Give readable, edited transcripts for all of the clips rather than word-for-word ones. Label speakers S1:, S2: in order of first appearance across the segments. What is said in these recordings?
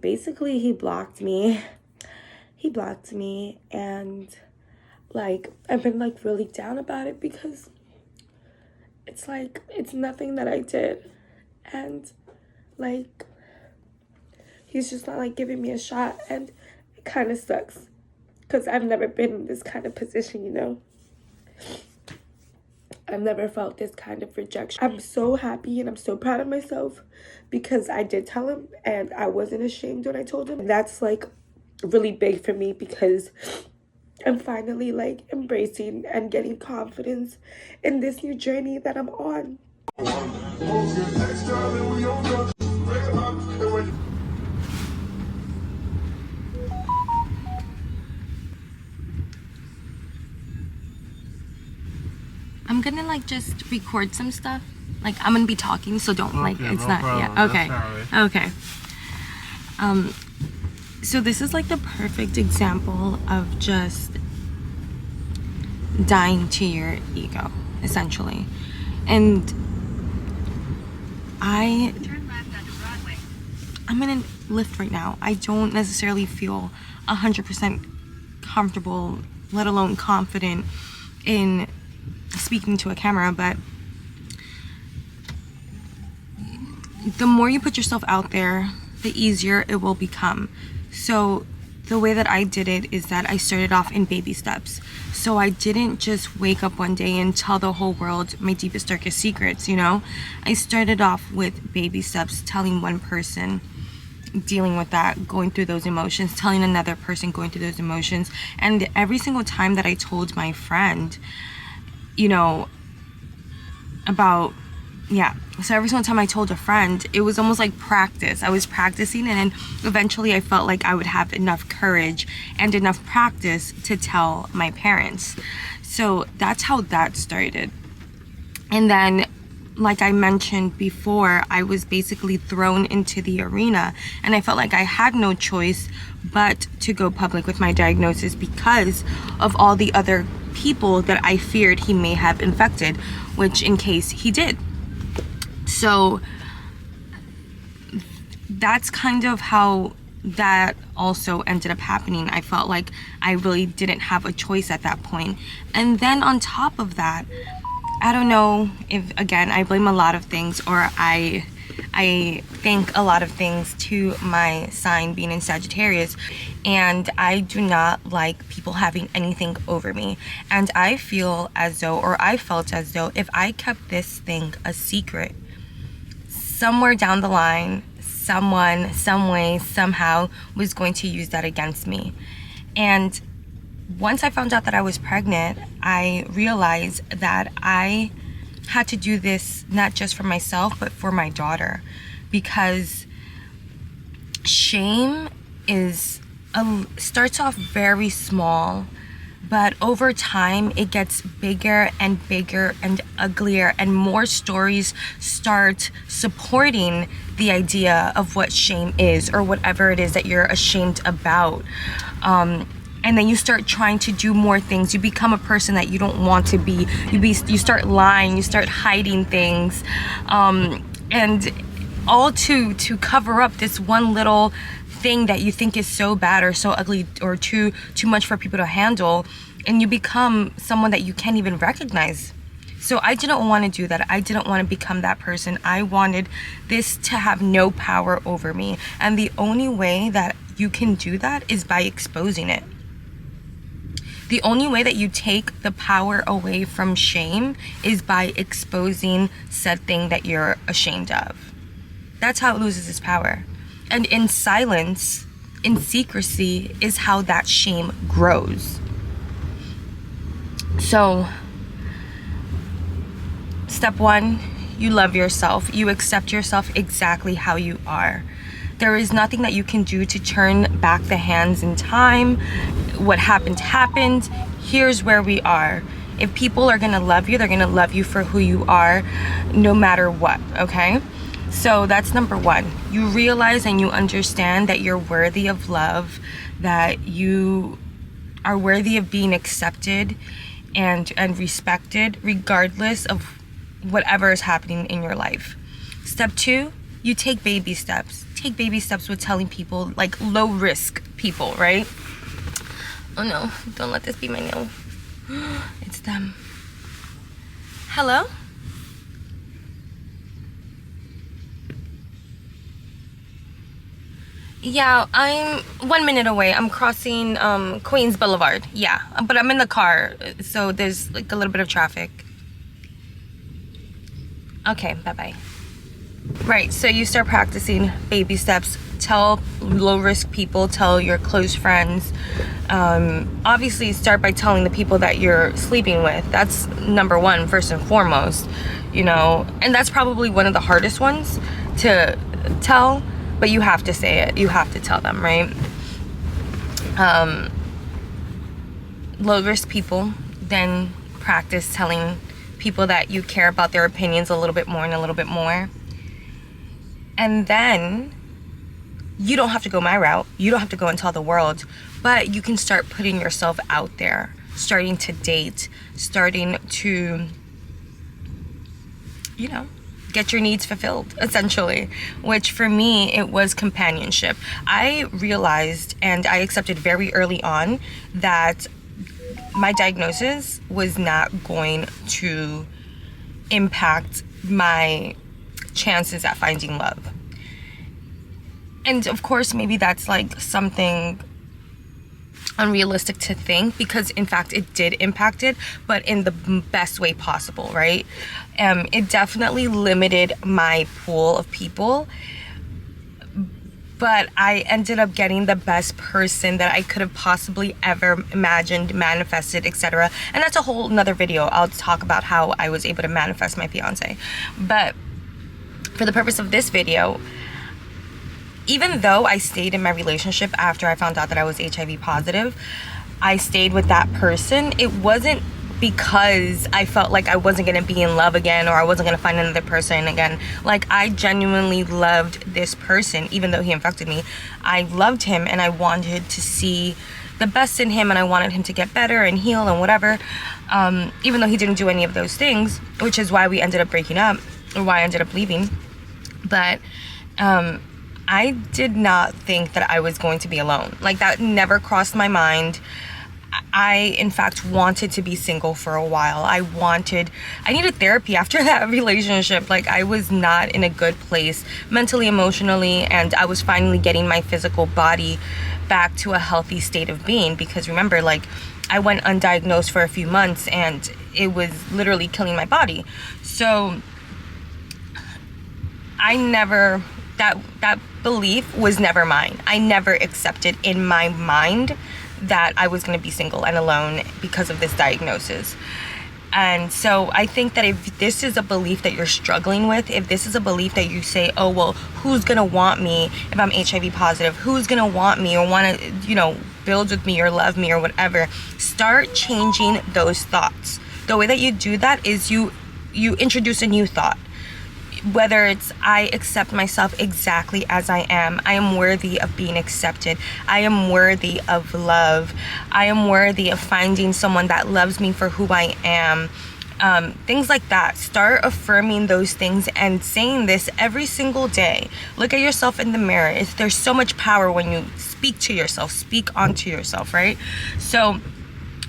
S1: Basically, he blocked me. He blocked me, and like I've been like really down about it because it's like it's nothing that I did, and like he's just not like giving me a shot, and it kind of sucks because I've never been in this kind of position, you know. I've never felt this kind of rejection. I'm so happy and I'm so proud of myself because I did tell him and I wasn't ashamed when I told him. That's like really big for me because I'm finally like embracing and getting confidence in this new journey that I'm on. I'm gonna like just record some stuff. Like I'm gonna be talking, so don't like it's no not problem. Yeah. Okay. So this is like the perfect example of just dying to your ego, essentially. And I'm in a lift right now. I don't necessarily feel 100% comfortable, let alone confident in speaking to a camera, but the more you put yourself out there, the easier it will become. So the way that I did it is that I started off in baby steps. So I didn't just wake up one day and tell the whole world my deepest, darkest secrets, you know? I started off with baby steps, telling one person, dealing with that, going through those emotions, telling another person, going through those emotions. And every single time that I told my friend, you know, about, yeah, so every single time I told a friend, it was almost like practice. I was practicing, and then eventually I felt like I would have enough courage and enough practice to tell my parents. So that's how that started. And then, like I mentioned before, I was basically thrown into the arena, and I felt like I had no choice but to go public with my diagnosis because of all the other people that I feared he may have infected, which in case he did. So that's kind of how that also ended up happening. I felt like I really didn't have a choice at that point. And then on top of that, I don't know if, again, I blame a lot of things, or I think a lot of things to my sign being in Sagittarius, and I do not like people having anything over me. And I feel as though, or I felt as though, if I kept this thing a secret, somewhere down the line, someone, some way, somehow was going to use that against me. And once I found out that I was pregnant, I realized that I had to do this not just for myself, but for my daughter, because shame starts off very small, but over time it gets bigger and bigger and uglier, and more stories start supporting the idea of what shame is, or whatever it is that you're ashamed about. And then you start trying to do more things. You become a person that you don't want to be. You start lying, you start hiding things, and all to cover up this one little thing that you think is so bad or so ugly or too much for people to handle, and you become someone that you can't even recognize. So I didn't want to do that. I didn't want to become that person. I wanted this to have no power over me, and the only way that you can do that is by exposing it. The only way that you take the power away from shame is by exposing said thing that you're ashamed of. That's how it loses its power. And in silence, in secrecy, is how that shame grows. So, step one, you love yourself. You accept yourself exactly how you are. There is nothing that you can do to turn back the hands in time. What happened happened. Here's where we are. If people are gonna love you, they're gonna love you for who you are, no matter what, okay? So that's number one. You realize and you understand that you're worthy of love, that you are worthy of being accepted and respected, regardless of whatever is happening in your life. Step two, you take baby steps. take baby steps with telling people, like low risk people, right? Oh no, don't let this be my nail. It's them. Hello? Yeah, I'm 1 minute away. I'm crossing Queens Boulevard. Yeah, but I'm in the car, so there's like a little bit of traffic. Okay, bye-bye. Right, so you start practicing baby steps. Tell low-risk people, tell your close friends. Obviously, start by telling the people that you're sleeping with. That's number one, first and foremost, you know. And that's probably one of the hardest ones to tell, but you have to say it. You have to tell them, right? Low-risk people, then practice telling people that you care about their opinions a little bit more and a little bit more. And then you don't have to go my route. You don't have to go and tell the world, but you can start putting yourself out there, starting to date, starting to, you know, get your needs fulfilled, essentially, which for me, it was companionship. I realized and I accepted very early on that my diagnosis was not going to impact my chances at finding love. And of course, maybe that's like something unrealistic to think, because in fact it did impact it, but in the best way possible, right? It definitely limited my pool of people, but I ended up getting the best person that I could have possibly ever imagined, manifested, etc. And that's a whole nother video. I'll talk about how I was able to manifest my fiance. But for the purpose of this video, even though I stayed in my relationship after I found out that I was HIV positive, I stayed with that person. It wasn't because I felt like I wasn't gonna be in love again, or I wasn't gonna find another person again. Like, I genuinely loved this person, even though he infected me. I loved him and I wanted to see the best in him, and I wanted him to get better and heal and whatever. Even though he didn't do any of those things, which is why we ended up breaking up, or why I ended up leaving. But I did not think that I was going to be alone. Like, that never crossed my mind. I, in fact, wanted to be single for a while. I needed therapy after that relationship. Like, I was not in a good place mentally, emotionally, and I was finally getting my physical body back to a healthy state of being. Because remember, like, I went undiagnosed for a few months and it was literally killing my body. So that belief was never mine. I never accepted in my mind that I was going to be single and alone because of this diagnosis. And so I think that if this is a belief that you're struggling with, if this is a belief that you say, oh, well, who's going to want me if I'm HIV positive? Who's going to want me or want to, you know, build with me or love me or whatever? Start changing those thoughts. The way that you do that is you introduce a new thought. Whether it's, I accept myself exactly as I am worthy of being accepted, I am worthy of love, I am worthy of finding someone that loves me for who I am, things like that. Start affirming those things and saying this every single day. Look at yourself in the mirror. There's so much power when you speak to yourself, speak onto yourself, right? So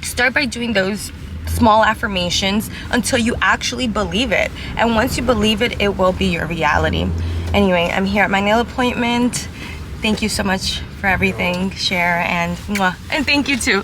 S1: start by doing those small affirmations until you actually believe it. And once you believe it, it will be your reality. Anyway, I'm here at my nail appointment. Thank you so much for everything. Share and mwah. And thank you too.